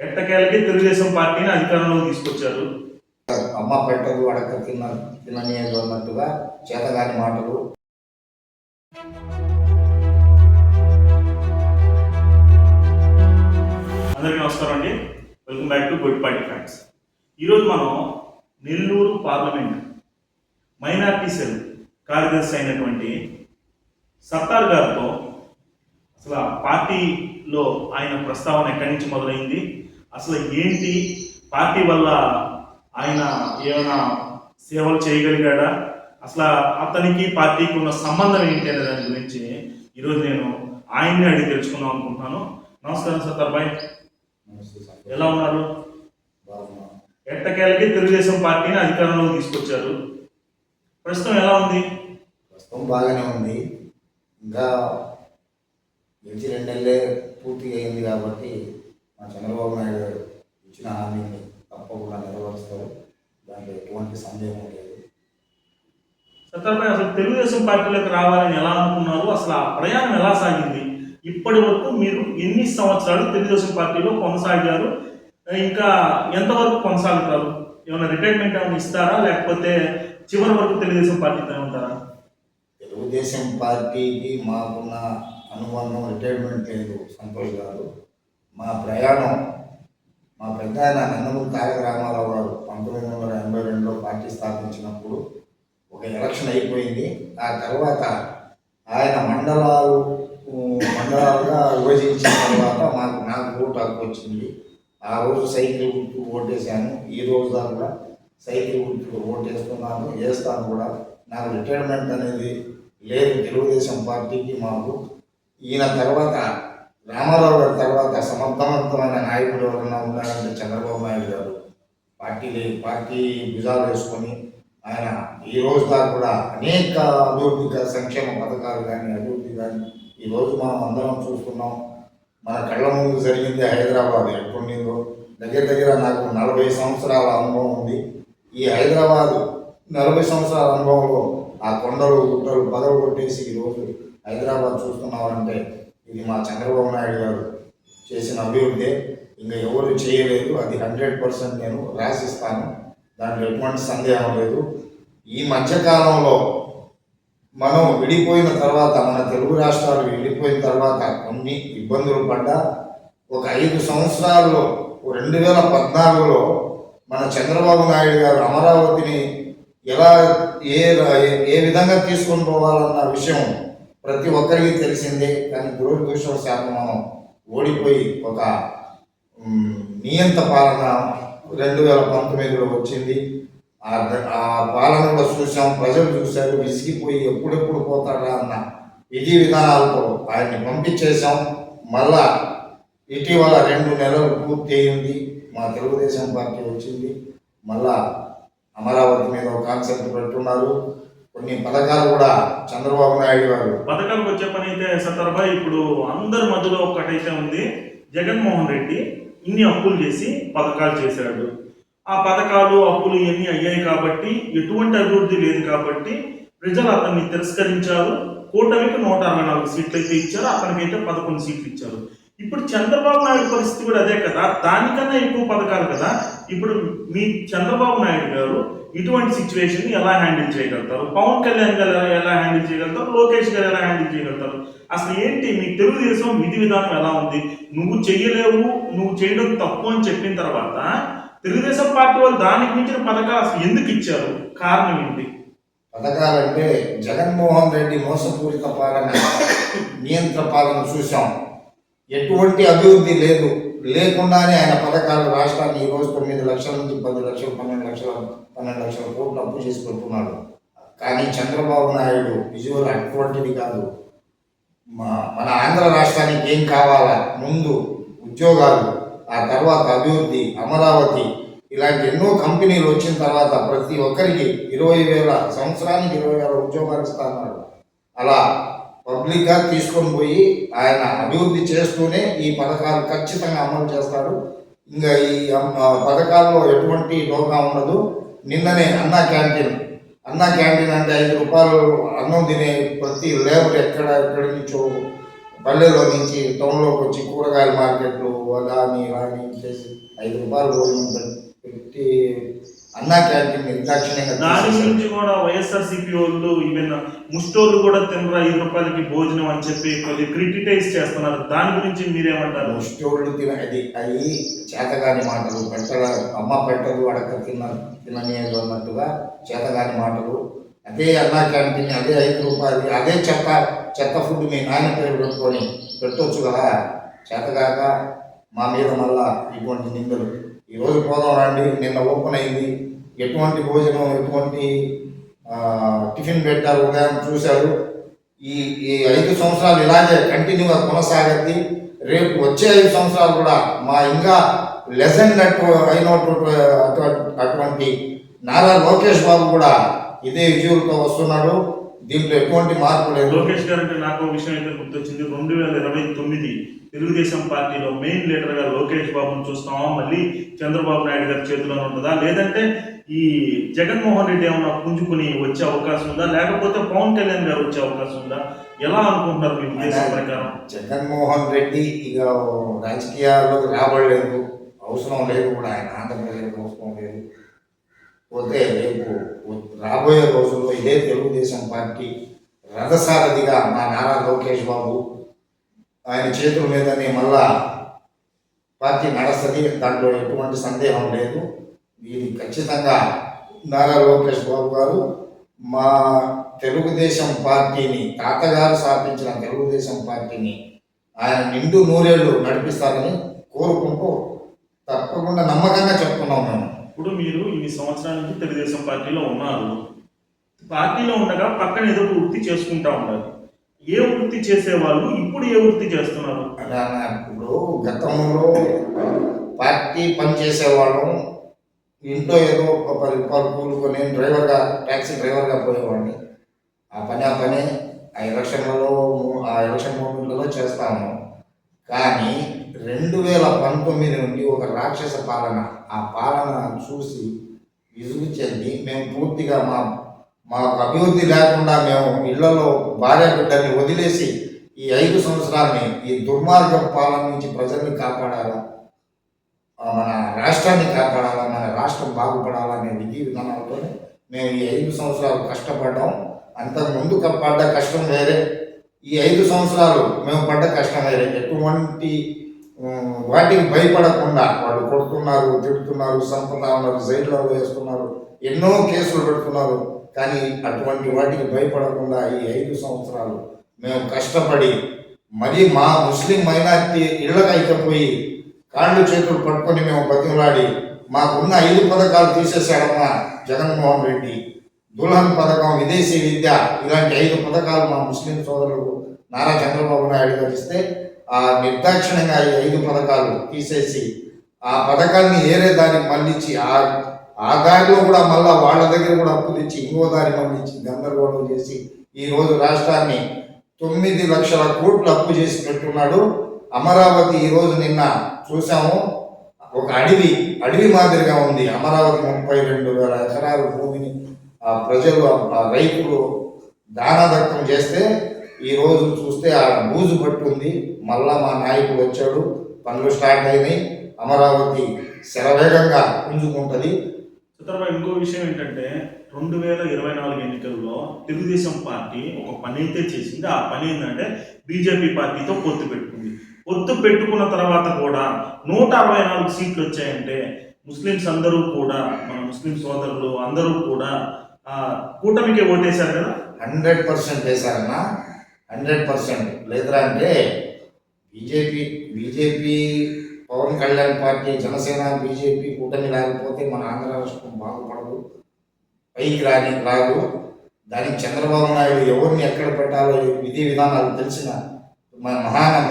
ఎట్టకేలకి తెలుగుదేశం పార్టీని అధికారంలోకి తీసుకొచ్చారు. అమ్మ పెట్టదు అడక తిననీయదు అన్నట్టుగా చేతగాని మాటలు. అందరికీ నమస్కారం అండి. Welcome back to good party facts. ఈరోజు మనం నెల్లూరు పార్లమెంట్ మైనార్టీ సెల్ కార్యదర్శి అయినటువంటి సత్తార్ గారితో అసలు ఆ పార్టీలో ఆయన ప్రస్తావన ఎక్కడి నుంచి మొదలైంది, అసలు ఏంటి, పార్టీ వల్ల ఆయన ఏమైనా సేవలు చేయగలిగాడా, అసలు అతనికి పార్టీకి ఉన్న సంబంధం ఏంటి అనే దాని గురించి ఈరోజు నేను ఆయన్ని అడిగి తెలుసుకుందాం అనుకుంటున్నాను. నమస్కారం సత్తార్ భాయ్, ఎలా ఉన్నారు? ఎట్టకేలకి తెలుగుదేశం పార్టీని అధికారంలోకి తీసుకొచ్చారు. ప్రస్తుతం ఎలా ఉంది? ప్రస్తుతం బాగానే ఉంది. ఇంకా గెలిచి 2 నెలలే పూర్తిగా అయింది కాబట్టి మా చంద్రబాబు నాయుడు గారు ఇచ్చిన హామీని తప్పకుండా నెరవేరుస్తారు. దాంట్లో ఎటువంటి సందేహం లేదు. సత్తార్ భాయ్, అసలు తెలుగుదేశం పార్టీలోకి రావాలని ఎలా అనుకున్నారు? అసలు ఆ ప్రయాణం ఎలా సాగింది? ఇప్పటి వరకు మీరు ఎన్ని సంవత్సరాలు తెలుగుదేశం పార్టీలో కొనసాగారు? ఇంకా ఎంతవరకు కొనసాగుతారు? ఏమైనా రిటైర్మెంట్ ఏమైనా ఇస్తారా, లేకపోతే చివరి వరకు తెలుగుదేశం పార్టీతో ఉంటారా? తెలుగుదేశం పార్టీకి మాకున్న అనుబంధం రిటైర్మెంట్ లేదు సంతోష్ గారు. మా ప్రయాణం మా పెద్ద ఆయన నందమూరి తారక రామారావు గారు 1982లో పార్టీ స్థాపించినప్పుడు ఒక ఎలక్షన్ అయిపోయింది. ఆ తర్వాత ఆయన మండలాలుగా విభజించిన తర్వాత నాకు ఓటు హక్కు వచ్చింది. ఆ రోజు సైకిల్ గుర్తు ఓటేశాను. ఈ రోజు దాకా సైకిల్ గుర్తుకు ఓటేస్తున్నాను, వేస్తాను కూడా. నాకు రిటైర్మెంట్ అనేది లేదు తెలుగుదేశం పార్టీకి. మాకు ఈయన తర్వాత రామారావు గారి తర్వాత సమర్థవంతమైన నాయకుడు ఎవరన్నా ఉన్నారంటే చంద్రబాబు నాయుడు గారు. పార్టీ భుజాలు వేసుకొని ఆయన ఈ రోజు దాకా కూడా అనేక అభివృద్ధి సంక్షేమ పథకాలు కానీ అభివృద్ధి కానీ ఈరోజు మనం అందరం చూస్తున్నాం. మన కళ్ళ ముందు జరిగింది హైదరాబాద్ ఎట్టుండిందో. దగ్గర నాకు 40 సంవత్సరాల అనుభవం ఉంది. ఈ హైదరాబాద్ 40 సంవత్సరాల అనుభవంలో ఆ కొండలు గుట్టలు పదవి కొట్టేసి ఈరోజు హైదరాబాద్ చూస్తున్నామంటే ఇది మా చంద్రబాబు నాయుడు గారు చేసిన అభివృద్ధి. ఇంకా ఎవరు చేయలేదు. అది 100% నేను రాసిస్తాను, దాంట్లో ఎటువంటి సందేహం లేదు. ఈ మధ్యకాలంలో మనం విడిపోయిన తర్వాత, మన తెలుగు రాష్ట్రాలు విడిపోయిన తర్వాత కొన్ని ఇబ్బందులు పడ్డా, ఒక 5 సంవత్సరాల్లో 2014లో మన చంద్రబాబు నాయుడు గారు అమరావతిని ఎలా ఏ విధంగా తీసుకొని పోవాలన్న విషయం ప్రతి ఒక్కరికి తెలిసిందే. కానీ దురదృష్టవశాత్తు మనం ఓడిపోయి ఒక నియంత పాలన 2019లో వచ్చింది. ఆ పాలనలో చూసాం, ప్రజలు చూశారు, విసిగిపోయి ఎప్పుడెప్పుడు పోతాడా అన్న విధి విధానాలతో ఆయన్ని పంపించేశాం. మళ్ళా ఇటీవల 2 నెలలు పూర్తి అయింది, మా తెలుగుదేశం పార్టీ వచ్చింది. మళ్ళా అమరావతి మీద ఒక కాన్సెప్ట్ పెట్టున్నారు. కొన్ని పథకాలు కూడా చంద్రబాబు నాయుడు గారు పథకాలకు వచ్చే పని అయితే సత్తార్ భాయ్, ఇప్పుడు అందరి మధ్యలో ఒక్కటైతే ఉంది, జగన్మోహన్ రెడ్డి ఇన్ని అప్పులు చేసి పథకాలు చేశాడు. ఆ పథకాలు అప్పులు ఇవన్నీ అయ్యాయి కాబట్టి ఎటువంటి అభివృద్ధి లేదు కాబట్టి ప్రజలు అతన్ని తిరస్కరించారు. కూటమికి 164 సీట్లు అయితే ఇచ్చారు, అతనికైతే 11 సీట్లు ఇచ్చారు. ఇప్పుడు చంద్రబాబు నాయుడు పరిస్థితి కూడా అదే కదా, దానికన్నా ఎక్కువ పథకాలు కదా. ఇప్పుడు మీ చంద్రబాబు నాయుడు గారు ఇటువంటి సిచ్యువేషన్ ఎలా హ్యాండిల్ చేయగలుగుతారు? పవన్ కళ్యాణ్ గారు ఎలా హ్యాండిల్ చేయగలుగుతారు? లోకేష్ గారు ఎలా హ్యాండిల్ చేయగలుగుతారు? అసలు ఏంటి మీ తెలుగుదేశం విధి విధానం ఎలా ఉంది? నువ్వు చెయ్యలేవు, నువ్వు చేయడం తప్పు అని చెప్పిన తర్వాత తెలుగుదేశం పార్టీ వాళ్ళు దానికి మించిన పథకాలు అసలు ఎందుకు ఇచ్చారు? కారణం ఏంటి? పథకాలంటే జగన్మోహన్ రెడ్డి మోసపూరిత పాలన, నియంత్రణ పాలన చూసాం. ఎటువంటి అభివృద్ధి లేకుండానే ఆయన పథకాలు రాష్ట్రాన్ని ఈరోజు 9 లక్షల నుంచి 10 లక్షలు 12 లక్షల కోట్లు అప్పు చేసి పెట్టుకున్నాడు. కానీ చంద్రబాబు నాయుడు విజువల్ అటువంటిది కాదు. మన ఆంధ్ర రాష్ట్రానికి ఏం కావాలా, ముందు ఉద్యోగాలు, ఆ తర్వాత అభివృద్ధి, అమరావతి, ఇలాంటి ఎన్నో కంపెనీలు వచ్చిన తర్వాత ప్రతి ఒక్కరికి 20,000 సంవత్సరానికి 20,000 ఉద్యోగాలు ఇస్తాన్నారు. అలా పబ్లిక్గా తీసుకొని పోయి ఆయన అభివృద్ధి చేస్తూనే ఈ పథకాలు ఖచ్చితంగా అమలు చేస్తాడు. ఇంకా ఈ పథకాల్లో ఎటువంటి డోకా ఉండదు. నిన్ననే అన్నా క్యాంటీన్ అంటే 5 రూపాయలు అన్నం తినే ప్రతి లేబర్ ఎక్కడి నుంచో పల్లెల్లో నుంచి టౌన్లోకి వచ్చి కూరగాయల మార్కెట్లు అలాని ఇలాని చేసి ₹5 భోజనం పెట్టి అన్నా క్యాంటీన్ నిర్దాక్షిణ్యంగా దాని తీసేశారు. గురించి కూడా వైఎస్ఆర్సీపీ వాళ్ళు ఈవెన్ ముష్టోళ్ళు కూడా తినరా ₹5 భోజనం అని చెప్పి కొద్దిగా క్రిటిసైజ్ చేస్తున్నారు. దాని గురించి మీరేమంటారు? ముష్టోళ్ళు అది చేతగాని మాటలు, అమ్మ పెట్టదు అడక తిననేది అన్నట్టుగా చేతగాని మాటలు. అదే అన్నా క్యాంటీన్, అదే ₹5, అదే చెత్త ఫుడ్ మీ నాయన పేరు పెట్టుకొని పెట్టొచ్చు కదా. చేతగాక మా మీద మళ్ళా ఇటువంటి నిందలు. ఈరోజు పోదాం రండి, నిన్న ఓపెన్ అయింది, ఎటువంటి భోజనం ఎటువంటి టిఫిన్ పెట్టారు ఉదయం చూశారు. ఈ 5 సంవత్సరాలు ఇలాగే కంటిన్యూగా కొనసాగద్ది. రేపు వచ్చే 5 సంవత్సరాలు కూడా మా ఇంకా లెజెండ్ అటువంటి నారా లోకేష్ బాబు కూడా ఇదే విజువల్తో వస్తున్నాడు. దీంట్లో ఎటువంటి మార్పు లేదు. లోకేష్ గారు అంటే నాకు ఒక విషయం అయితే గుర్తొచ్చింది. 2029 తెలుగుదేశం పార్టీలో మెయిన్ లీడర్ గా లోకేష్ బాబుని చూస్తామా, మళ్ళీ చంద్రబాబు నాయుడు గారి చేతిలోనే ఉంటుందా, లేదంటే ఈ జగన్మోహన్ రెడ్డి ఏమన్నా పుంజుకుని వచ్చే అవకాశం ఉందా, లేకపోతే పవన్ కళ్యాణ్ గారు వచ్చే అవకాశం ఉందా? ఎలా అనుకుంటున్నారు మీ ఉద్దేశం ప్రకారం? జగన్మోహన్ రెడ్డి ఇక రాజకీయాల్లో రాబడలేదు, అవసరం లేదు కూడా. ఆయన ఆంధ్రప్రదేశ్ అవసరం లేదు. పోతే రేపు రాబోయే రోజుల్లో ఇదే తెలుగుదేశం పార్టీ రథసారథిగా మా నారా లోకేష్ బాబు ఆయన చేతుల మీదనే మళ్ళా పార్టీ నడుస్తుంది. దాంట్లో ఎటువంటి సందేహం లేదు. ఇది ఖచ్చితంగా నారా లోకేష్ బాబు గారు మా తెలుగుదేశం పార్టీని, తాతగారు స్థాపించిన తెలుగుదేశం పార్టీని ఆయన నిండు నూరేళ్లు నడిపిస్తారని కోరుకుంటూ తప్పకుండా నమ్మకంగా చెప్తున్నాం మేము. ఇప్పుడు మీరు ఇన్ని సంవత్సరాల నుంచి తెలుగుదేశం పార్టీలో ఉన్నారు. పార్టీలో ఉండగా పక్కన ఏదో ఒక వృత్తి చేసుకుంటా ఉండాలి. ఏ వృత్తి చేసేవాళ్ళు ఇప్పుడు ఏ వృత్తి చేస్తున్నారు? ఇప్పుడు గతంలో పార్టీ పని చేసేవాళ్ళం, ఇంట్లో ఏదో ఒక ₹10 కూలుకొని డ్రైవర్గా, ట్యాక్సీ డ్రైవర్గా పోయేవాడిని. ఆ పని ఆ ఎలక్షన్ మూమెంట్లలో చేస్తాము. కానీ 2019 నుండి ఒక రాక్షస పాలన, ఆ పాలన చూసి విసుగు చెంది మేము పూర్తిగా మాకు అభివృద్ధి లేకుండా మేము ఇళ్లలో భార్య బిడ్డని వదిలేసి ఈ 5 సంవత్సరాల్ని ఈ దుర్మార్గ పాలన నుంచి ప్రజల్ని కాపాడాలా, మన రాష్ట్రాన్ని కాపాడాలా, మన రాష్ట్రం బాగుపడాలా అనే విధి విధానాలతోనే మేము ఈ 5 సంవత్సరాలు కష్టపడ్డాం. అంతకుముందు పడ్డ కష్టం వేరే, ఈ 5 సంవత్సరాలు మేము పడ్డ కష్టం వేరే. ఎటువంటి వాటికి భయపడకుండా వాళ్ళు కొడుతున్నారు, తిడుతున్నారు, చంపుతా ఉన్నారు, జైల్లో వేస్తున్నారు, ఎన్నో కేసులు పెడుతున్నారు. కానీ అటువంటి వాటికి భయపడకుండా ఈ 5 సంవత్సరాలు మేము కష్టపడి మరి మా ముస్లిం మైనారిటీ ఇళ్ళకైతే పోయి కాళ్ళు చేతులు పట్టుకొని మేము బతిమలాడి మాకున్న 5 పథకాలు తీసేశాడమ్మా జగన్మోహన్ రెడ్డి. దుల్హన్ పథకం, విదేశీ విద్య, ఇలాంటి 5 పథకాలు మా ముస్లిం సోదరులకు నారా చంద్రబాబు నాయుడు గారు ఇస్తే ఆ నిర్దాక్షిణ్యంగా ఈ 5 పథకాలు తీసేసి ఆ పథకాన్ని ఏరే దానికి మళ్ళించి ఆ దారిలో కూడా మళ్ళా వాళ్ళ దగ్గర కూడా అప్పు తెచ్చి ఇంకో దారి మళ్ళించి గందరగోళం చేసి ఈరోజు రాష్ట్రాన్ని 9 లక్షల కోట్లు అప్పు చేసి పెట్టున్నాడు. అమరావతి ఈరోజు నిన్న చూసాము, ఒక అడవి మాదిరిగా ఉంది. అమరావతి 32,000 ఎకరాల భూమిని ప్రజలు, రైతులు దానదత్తం చేస్తే ఈరోజు చూస్తే ఆ బూజు పట్టుంది. మళ్ళా మా నాయకుడు వచ్చాడు, పనులు స్టార్ట్ అయినాయి, అమరావతి శరవేగంగా పుంజుకుంటుంది. సుతర్బాయ్, ఇంకో విషయం ఏంటంటే 2024 ఎన్నికల్లో తెలుగుదేశం పార్టీ ఒక పని అయితే చేసింది. ఆ పని ఏంటంటే బీజేపీ పార్టీతో పొత్తు పెట్టుకుంది. పొత్తు పెట్టుకున్న తర్వాత కూడా 164 సీట్లు వచ్చాయంటే ముస్లిమ్స్ అందరూ కూడా, మన ముస్లిం సోదరులు అందరూ కూడా కూటమికే ఓటేశారు కదా. 100% వేశారన్నా, 100%. లేదురా అంటే BJP Pawan Kalyan party, Janasena, BJP కూటమి లేకపోతే మన ఆంధ్ర రాష్ట్రం బాగుపడదు, పైకి రాదు. దానికి చంద్రబాబు నాయుడు ఎవరిని ఎక్కడ పెట్టాలో విధి విధానాలు తెలిసిన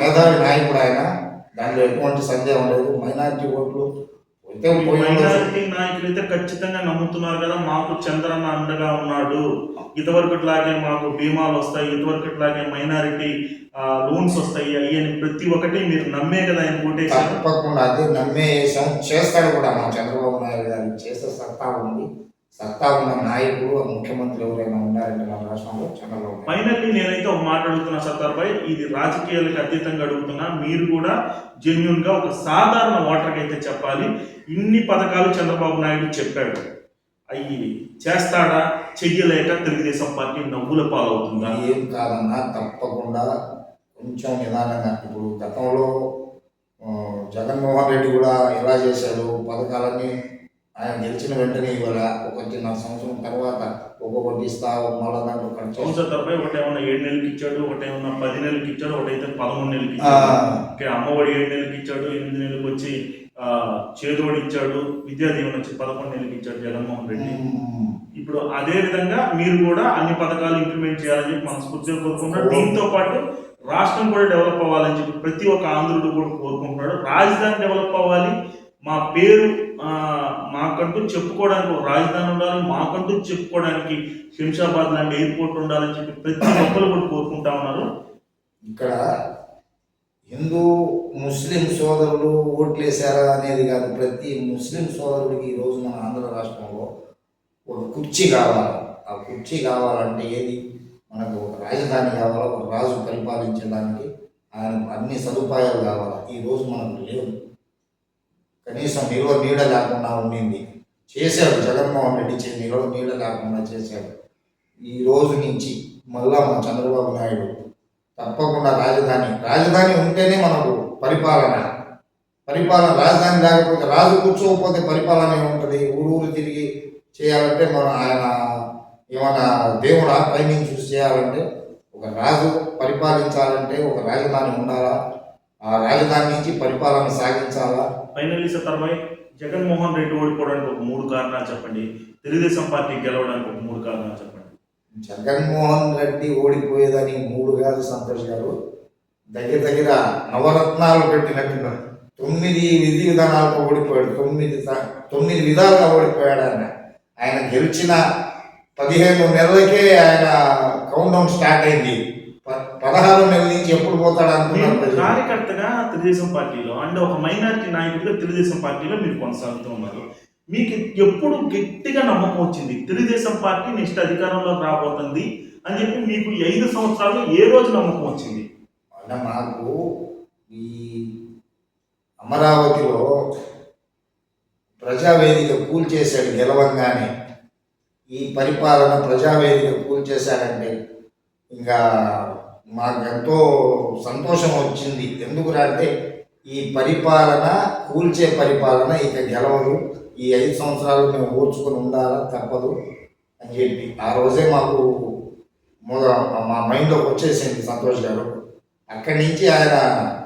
మేధావి నాయకుడు ఆయన. దాంట్లో ఎటువంటి సందేహం లేదు. మైనారిటీ ఓట్లు మైనారిటీ నాయకులైతే ఖచ్చితంగా నమ్ముతున్నారు కదా, మాకు చంద్రన్న అండగా ఉన్నాడు, ఇదివరకట్లాగే మాకు బీమాలు వస్తాయి, ఇదివరకట్లాగే మైనారిటీ లోన్స్ వస్తాయి అని ప్రతి ఒక్కటి మీరు నమ్మే కదా ఆయన ఓటేసారు. తప్పకుండా అదే నమ్మే చేస్తాడు కూడా. మా చంద్రబాబు నాయుడు గారు చేసే సత్తా ఉంది, సత్తా ఉన్న నాయకుడు ముఖ్యమంత్రి ఎవరైనా ఉన్నారంటే మన రాష్ట్రంలో చంద్రబాబు నాయుడు. ఫైనల్లీ నేనైతే ఒక మాట అడుగుతున్నా సత్తార్ భాయ్, ఇది రాజకీయాలకు అతీతంగా అడుగుతున్నా, మీరు కూడా జెన్యున్ గా ఒక సాధారణ ఓటర్కి అయితే చెప్పాలి. ఇన్ని పథకాలు చంద్రబాబు నాయుడు చెప్పాడు, అవి చేస్తాడా? చెయ్యలేక తెలుగుదేశం పార్టీ నవ్వుల పాలవుతుందా? ఏం కాదన్నా, తప్పకుండా కొంచెం నిదానంగా. ఇప్పుడు గతంలో జగన్మోహన్ రెడ్డి కూడా ఎలా చేశాడు, పథకాలన్నీ ఆయన గెలిచిన వెంటనే ఇవాళ 1.5 సంవత్సరం తర్వాత ఒక్కొక్కటి ఇస్తా మళ్ళా దాంట్లో ఖర్చు. సత్తార్ భాయ్, ఒకటేమన్నా 7 నెలలకి ఇచ్చాడు, ఒకటేమన్నా 10 నెలలకి ఇచ్చాడు, ఒకటైతే 11 నెలలకి ఇచ్చాడు. అమ్మఒడి 7 నెలలకి ఇచ్చాడు, 8 నెలలకు వచ్చి చేదోడు ఇచ్చాడు, విద్యా దీవెన వచ్చి 11 నెలలకి ఇచ్చాడు జగన్మోహన్ రెడ్డి. ఇప్పుడు అదే విధంగా మీరు కూడా అన్ని పథకాలు ఇంప్లిమెంట్ చేయాలని చెప్పి మనస్ఫూర్తిగా కోరుకుంటున్నారు. దీంతో పాటు రాష్ట్రం కూడా డెవలప్ అవ్వాలని చెప్పి ప్రతి ఒక్క ఆంధ్రుడు కూడా కోరుకుంటున్నాడు. రాజధాని డెవలప్ అవ్వాలి, మా పేరు మాకంటూ చెప్పుకోవడానికి ఒక రాజధాని ఉండాలి, మాకంటూ చెప్పుకోవడానికి శంషాబాద్ లాంటి ఎయిర్పోర్ట్ ఉండాలని చెప్పి ప్రతి ఒక్కరు కూడా కోరుకుంటా ఉన్నారు. ఇక్కడ హిందూ ముస్లిం సోదరులు ఓట్లేశారా అనేది కాదు, ప్రతి ముస్లిం సోదరుడికి ఈరోజు మన ఆంధ్ర రాష్ట్రంలో ఒక కుర్చీ కావాలి. ఆ కుర్చీ కావాలంటే ఏది, మనకు ఒక రాజధాని కావాలా, ఒక రాజు పరిపాలించడానికి ఆయన అన్ని సదుపాయాలు కావాలి. ఈరోజు మనకు లేవు. కనీసం నిల్వ నీడ లేకుండా ఉండింది, చేశాడు జగన్మోహన్ రెడ్డి, నిల్వ నీడ లేకుండా చేశాడు. ఈ రోజు నుంచి మళ్ళా మన చంద్రబాబు నాయుడు తప్పకుండా రాజధాని ఉంటేనే మనకు పరిపాలన. రాజధాని లేకపోతే, రాజు కూర్చోకపోతే పరిపాలన ఏముంటుంది? ఊరు తిరిగి చేయాలంటే ఆయన ఏమన్నా దేవుడా పైన చూసి చేయాలంటే, ఒక రాజు పరిపాలించాలంటే ఒక రాజధాని ఉండాలా, ఆ రాజధాని నుంచి పరిపాలన సాగించాలా. ఫైనల్లీ సత్తార్ భాయ్, జగన్మోహన్ రెడ్డి ఓడిపోవడానికి ఒక 3 కారణాలు చెప్పండి, తెలుగుదేశం పార్టీ గెలవడానికి ఒక 3 కారణాలు చెప్పండి. జగన్మోహన్ రెడ్డి ఓడిపోయేదని 3 కాదు సంతోష్ గారు, దగ్గర నవరత్నాలు పెట్టినట్టుగా 9 విధి విధానాలతో ఓడిపోయాడు. 9 విధాలుగా ఓడిపోయాడు ఆయన గెలిచిన 15 నెలలకే ఆయన కౌంట్ డౌన్ స్టార్ట్ అయింది. 16 నెలల నుంచి ఎప్పుడు పోతాడు అనుకున్నారు. కార్యకర్తగా తెలుగుదేశం పార్టీలో అంటే ఒక మైనారిటీ నాయకుడిగా తెలుగుదేశం పార్టీలో మీరు కొనసాగుతూ ఉన్నారు. మీకు ఎప్పుడు గట్టిగా నమ్మకం వచ్చింది తెలుగుదేశం పార్టీ నెక్స్ట్ అధికారంలోకి రాబోతుంది అని చెప్పి మీకు 5 సంవత్సరాలు ఏ రోజు నమ్మకం వచ్చింది? అంటే మాకు ఈ అమరావతిలో ప్రజావేదిక కూల్చేశాడు గెలవంగానే. ఈ పరిపాలన ప్రజావేదిక కూల్చేశాడంటే ఇంకా మాకు ఎంతో సంతోషం వచ్చింది. ఎందుకంటే ఈ పరిపాలన కూల్చే పరిపాలన ఇక గెలవదు, ఈ 5 సంవత్సరాలు మేము ఓర్చుకొని ఉండాలా, తప్పదు అని చెప్పి ఆ రోజే మాకు మా మైండ్లోకి వచ్చేసింది సంతోష్ గారు. అక్కడి నుంచి ఆయన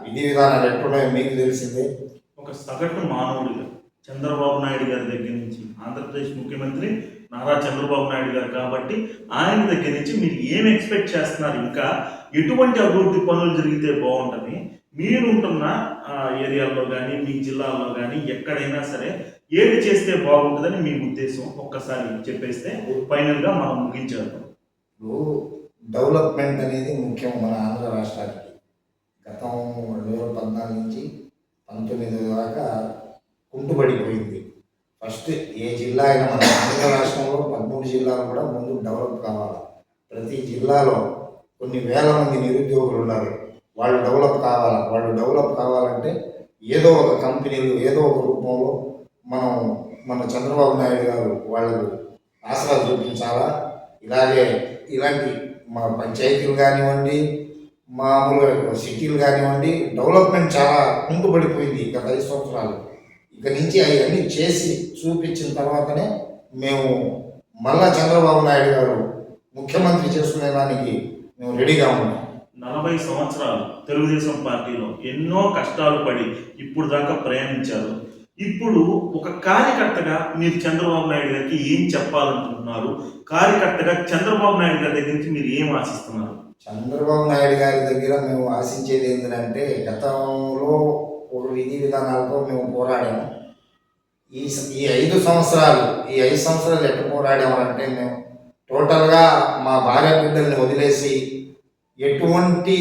విధి విధానాలు ఎట్టున్నాయో మీకు తెలిసిందే. ఒక సగటు మానవుడిగా చంద్రబాబు నాయుడు గారి దగ్గర నుంచి, ఆంధ్రప్రదేశ్ ముఖ్యమంత్రి నారా చంద్రబాబు నాయుడు గారు కాబట్టి ఆయన దగ్గర నుంచి మీరు ఏం ఎక్స్పెక్ట్ చేస్తున్నారు? ఇంకా ఎటువంటి అభివృద్ధి పనులు జరిగితే బాగుంటుంది? మీరు ఉంటున్న ఏరియాల్లో కానీ మీ జిల్లాల్లో కానీ ఎక్కడైనా సరే ఏది చేస్తే బాగుంటుందని మీ ఉద్దేశం ఒక్కసారి చెప్పేస్తే ఫైనల్గా మనం ముగించేద్దాం. డెవలప్మెంట్ అనేది ముఖ్యం మన ఆంధ్ర రాష్ట్రానికి. గతం 2014 నుంచి 19 దాకా కుంటుపడిపోయింది. ఫస్ట్ ఏ జిల్లా అయినా మన ఆంధ్ర రాష్ట్రంలో 13 జిల్లాలు కూడా ముందు డెవలప్ కావాలి. ప్రతి జిల్లాలో కొన్ని వేల మంది నిరుద్యోగులు ఉన్నారు, వాళ్ళు డెవలప్ కావాలి. వాళ్ళు డెవలప్ కావాలంటే ఏదో ఒక కంపెనీలు ఏదో ఒక రూపంలో మన చంద్రబాబు నాయుడు గారు వాళ్ళకు ఆసరా చూపించాలా. ఇలాంటి మా పంచాయతీలు కానివ్వండి, మామూలుగా సిటీలు కానివ్వండి, డెవలప్మెంట్ చాలా కుంటుపడిపోయింది గత 5 సంవత్సరాలు. ఇక నుంచి అవన్నీ చేసి చూపించిన తర్వాతనే మేము మళ్ళా చంద్రబాబు నాయుడు గారు ముఖ్యమంత్రి చేసుకునే దానికి మేము రెడీగా ఉన్నాం. 40 సంవత్సరాలు తెలుగుదేశం పార్టీలో ఎన్నో కష్టాలు పడి ఇప్పుడు దాకా ప్రయాణించారు. ఇప్పుడు ఒక కార్యకర్తగా మీరు చంద్రబాబు నాయుడు గారికి ఏం చెప్పాలనుకుంటున్నారు? కార్యకర్తగా చంద్రబాబు నాయుడు గారి దగ్గర నుంచి మీరు ఏం ఆశిస్తున్నారు? చంద్రబాబు నాయుడు గారి దగ్గర మేము ఆశించేది ఏంటంటే, గతంలో ఒక విధి విధానాలతో మేము పోరాడాము. ఈ 5 సంవత్సరాలు ఎట్లా పోరాడామంటే, మేము టోటల్గా మా భార్య బిడ్డల్ని వదిలేసి ఎటువంటి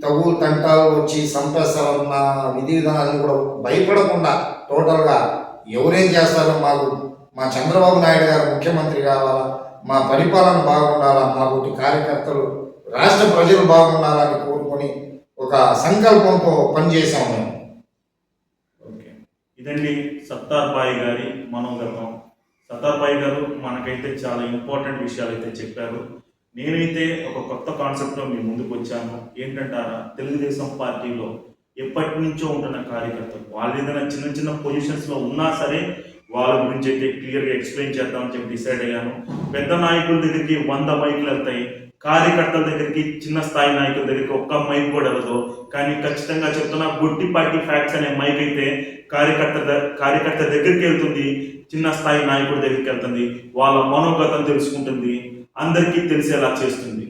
తగు తంటాలు వచ్చి సంపేస్తారన్న విధి విధానాలను కూడా భయపడకుండా టోటల్గా ఎవరేం చేస్తారో మాకు మా చంద్రబాబు నాయుడు గారు ముఖ్యమంత్రి కావాలా, మా పరిపాలన బాగుండాలా, మా బుట్టి కార్యకర్తలు రాష్ట్ర ప్రజలు బాగుండాలని కోరుకొని ఒక సంకల్పంతో పనిచేసాము మేము. ఓకే, ఇదండి సత్తార్ బాయ్ గారి మనోగతం. సత్తార్ బాయ్ గారు మనకైతే చాలా ఇంపార్టెంట్ విషయాలు అయితే చెప్పారు. నేనైతే ఒక కొత్త కాన్సెప్ట్తో మీ ముందుకు వచ్చాను. ఏంటంటారా, తెలుగుదేశం పార్టీలో ఎప్పటి నుంచో ఉంటున్న కార్యకర్తలు వాళ్ళు ఏదైనా చిన్న చిన్న పొజిషన్స్లో ఉన్నా సరే వాళ్ళ గురించి అయితే క్లియర్గా ఎక్స్ప్లెయిన్ చేద్దామని చెప్పి డిసైడ్ అయ్యాను. పెద్ద నాయకుల దగ్గరికి 100 మైకులు వెళ్తాయి, కార్యకర్తల దగ్గరికి చిన్న స్థాయి నాయకుల దగ్గరికి ఒక్క మైక్ కూడా వెళ్ళదు. కానీ ఖచ్చితంగా చెప్తున్నా, గొట్టిపాటి ఫ్యాక్ట్స్ అనే మైక్ అయితే కార్యకర్త దగ్గరికి వెళ్తుంది, చిన్న స్థాయి నాయకుడి దగ్గరికి వెళ్తుంది, వాళ్ళ మనోగతం తెలుసుకుంటుంది, అందరికీ తెలిసేలా చేస్తుంది.